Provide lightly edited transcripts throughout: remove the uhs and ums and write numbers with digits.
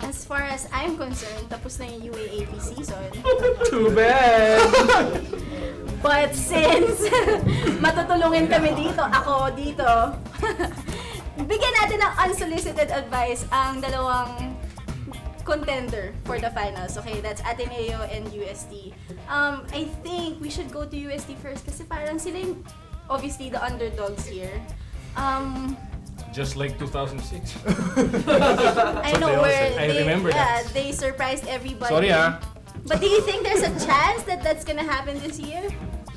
As far as I'm concerned, tapos na yung UAAP season. Too bad! But since matutulungin kami dito, ako dito, bigyan natin ng unsolicited advice ang dalawang contender for the finals. Okay, that's Ateneo and UST. I think we should go to UST first kasi parang sila yung obviously the underdogs here. Just like 2006. I know where I remember that. they surprised everybody. Sorry But do you think there's a chance that that's gonna happen this year?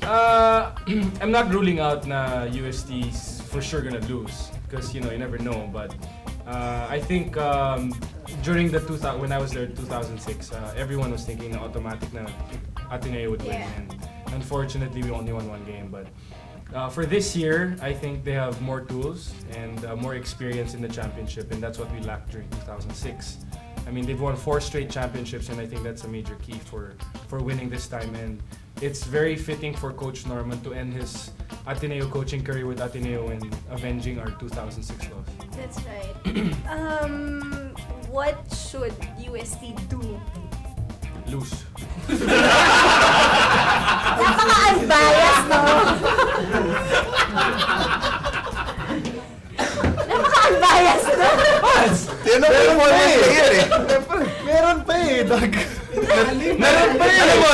I'm not ruling out na UST's for sure gonna lose because you never know. But I think during the when I was there 2006, everyone was thinking na automatic na Ateneo would win, and unfortunately we only won one game. But for this year, I think they have more tools and more experience in the championship, and that's what we lacked during 2006. I mean, they've won 4 straight championships, and I think that's a major key for winning this time. And it's very fitting for Coach Norman to end his Ateneo coaching career with Ateneo and avenging our 2006 loss. That's right. What should UST do? Lose. Napaka-unbiased, no? Napaka-unbiased, no? Yan ang performance player eh. Meron pa eh, Doug. Meron pa yun! Alam mo,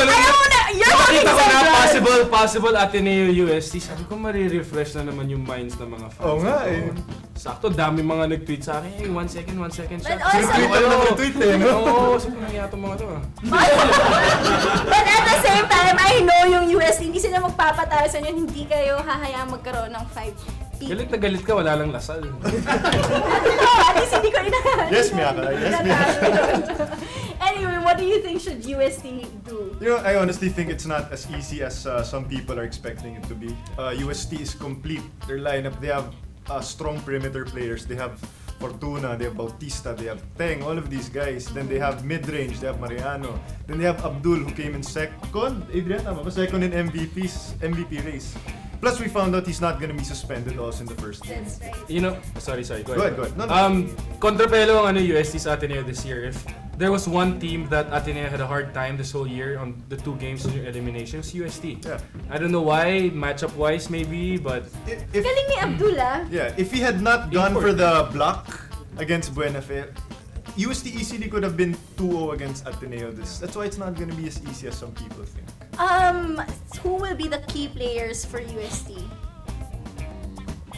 You're talking nakita ko so na good. possible Ateneo UST. Sabi ko, marirefresh na naman yung minds ng mga fans. Oo nga eh. Sakto, dami mga nag-tweet sa akin, hey, 1 second But shot. also- Ano nag-tweet eh, no? Oo, sabi ko, nangyaya itong mga to But at the same time, I know yung UST, hindi sila magpapatalo sa inyo, hindi kayo hahayaan magkaroon ng 5 peak. Galit na galit ka, wala lang lasal. At least hindi ko Yes, Miyaka. Yes, Anyway, what do you think should UST do? You know, I honestly think it's not as easy as some people are expecting it to be. UST is complete. Their lineup, they have strong perimeter players. They have Fortuna, they have Bautista, they have Teng, all of these guys. Then they have mid-range, they have Mariano. Then they have Abdul who came in second. Adrian, tama ba? Second in MVP race. Plus, we found out he's not gonna be suspended also in the first game. That's right. Sorry, go Go ahead. ahead. No. Kontrapelo ang UST sa Ateneo this year. If there was one team that Ateneo had a hard time this whole year on the 2 games in eliminations, UST. Yeah. I don't know why, matchup-wise maybe, but If, Galing ni Abdullah. yeah, if he had not gone for the block against Buenafe, UST easily could have been 2-0 against Ateneo. That's why it's not gonna be as easy as some people think. Who will be the key players for UST?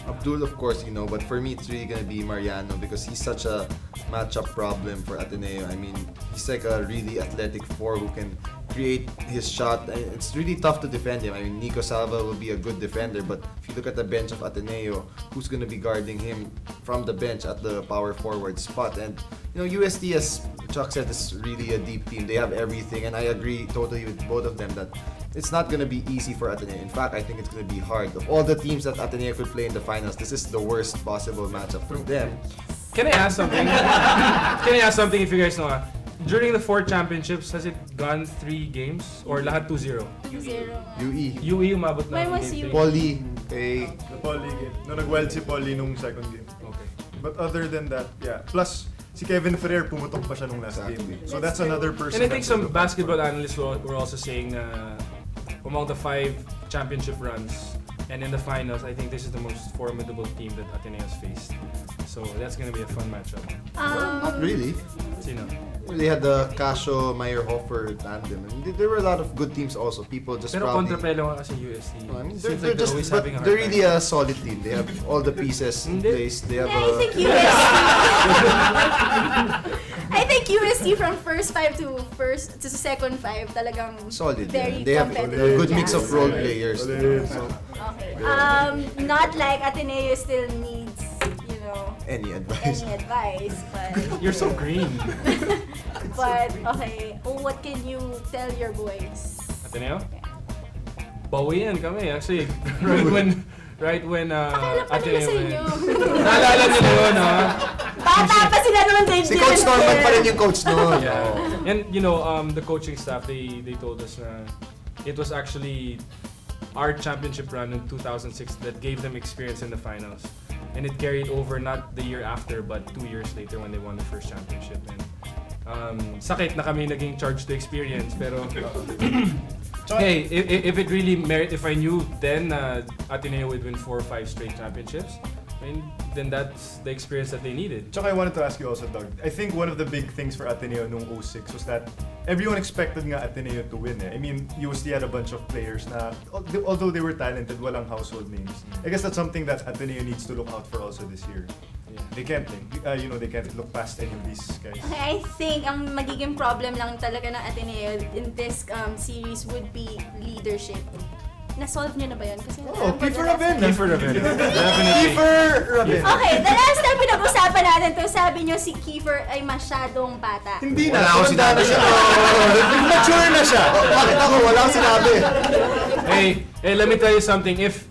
Abdul, of course, but for me, it's really gonna be Mariano because he's such a matchup problem for Ateneo. I mean, he's like a really athletic 4 who can create his shot. It's really tough to defend him. I mean, Nico Salva will be a good defender, but if you look at the bench of Ateneo, who's gonna be guarding him from the bench at the power forward spot? And UST, as Chuck said, is really a deep team. They have everything, and I agree totally with both of them that it's not gonna be easy for Ateneo. In fact, I think it's gonna be hard. Of all the teams that Ateneo could play in the finals, this is the worst possible matchup for them. can I ask something? Can I ask something if you guys know? During the 4 championships, has it gone 3 games or lahat 2-0? 2-0. UE. UE umabot na When ng was game UE? 3. Poly, kay The Poly game. No, nag-wild si Poly nung second game. Okay. But other than that, yeah. Plus, si Kevin Ferrer pumutok pa siya nung last Exactly. game. So that's another person. And I think that's some gonna- basketball analysts were also saying among the 5 championship runs and in the finals, I think this is the most formidable team that Ateneo has faced. So that's gonna be a fun matchup. not really. Sino? They had the Casio Meyer-Hofer tandem. And there were a lot of good teams also. People just Pero probably. kontrapelo nga kasi UST. I mean, Seems they're like just, always but having a hard they're time. really a solid team. They have all the pieces in Hindi. place. They have Yeah, I think UST from first 5 to second 5 talagang solid. very They have a competitive. good mix of Yeah. role players. Solid. So, Okay. Not like Ateneo still needs, any advice? any advice, but You're so green. okay. What can you tell your boys? Ateneo? Bawian kami. Actually, right when Pakailan pa nila sa inyo. Naalala nila yun, ha? Bata pa sila naman, they Si Coach Norman pa rin yung coach noon. Yeah. And the coaching staff, they told us na it was actually our championship run in 2006 that gave them experience in the finals. and it carried over not the year after but 2 years later when they won the first championship. And sakit na kami naging charged to experience, pero hey, if it really if I knew then Ateneo would win 4 or 5 straight championships, I mean, then that's the experience that they needed. Tsaka I wanted to ask you also, Doug. I think one of the big things for Ateneo nung 06 was that everyone expected nga Ateneo to win. I mean, UST had a bunch of players na, although they were talented, walang household names. I guess that's something that Ateneo needs to look out for also this year. Yeah. They can't, they can't look past any of these guys. I think ang magiging problem lang talaga ng Ateneo in this series would be leadership. Na-solve niyo na ba yun? Kasi Kiefer Ravenna. Definitely. Kiefer Ravenna. Okay, the last time pinag-usapan natin to, sabi niyo si Kiefer ay masyadong bata. Hindi na. Wala akong sinabi siya. Mature na siya. Bakit ako? Wala akong sinabi. Hey, let me tell you something. If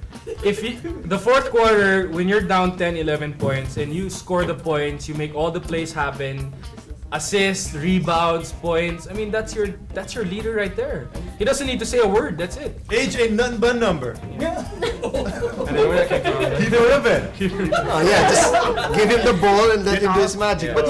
the fourth quarter, when you're down 10, 11 points, and you score the points, you make all the plays happen, assists, rebounds, points. I mean, that's your leader right there. He doesn't need to say a word. That's it. Age ain't nothing but a number. And then where that came from? Kiefer Ravenna. Oh, yeah, just give him the ball and let him do his magic. Yeah. But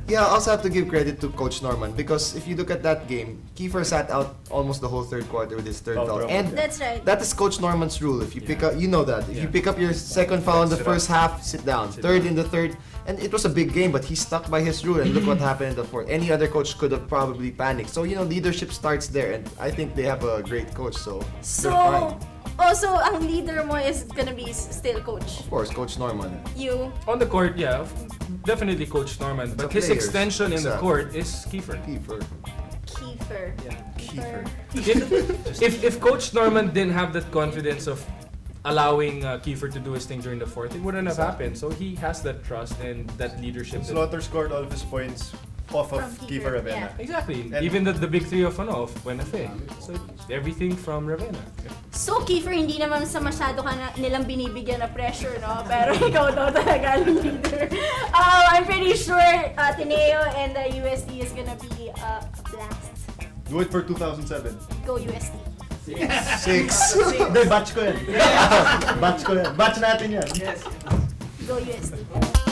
I also have to give credit to Coach Norman because if you look at that game, Kiefer sat out almost the whole third quarter with his third foul. And That's right. that is Coach Norman's rule. If you pick up, you know that. If you Yeah. pick up your second foul in the Sit first half, sit down. Third in the third. And it was a big game, but he stuck by his rule. And look what happened in the fourth. Any other coach could have probably panicked. So, leadership starts there. And I think they have a great coach. So, So, they're fine. also, ang leader mo is gonna be still coach. Of course, Coach Norman. You. On the court, yeah, definitely Coach Norman. But The his players. extension in the Exactly. court is Kiefer. Kiefer. Kiefer. Kiefer. If Coach Norman didn't have that confidence of allowing Kiefer to do his thing during the fourth, it wouldn't have happened. So he has that trust and that leadership. Slaughter scored all of his points off of From Kiefer Kiefer, Ravenna. Exactly. And- Even the big three of Buenafe. So everything from Ravenna. So, Kiefer, hindi naman sa masyado ka nilang binibigyan na pressure, no? Pero ikaw daw talaga ang leader. I'm pretty sure Ateneo and the UST is gonna be a blast. Do it for 2007. Go UST. 6. Hindi, batch ko yan. Batch ko yan. Batch natin yan. Go UST.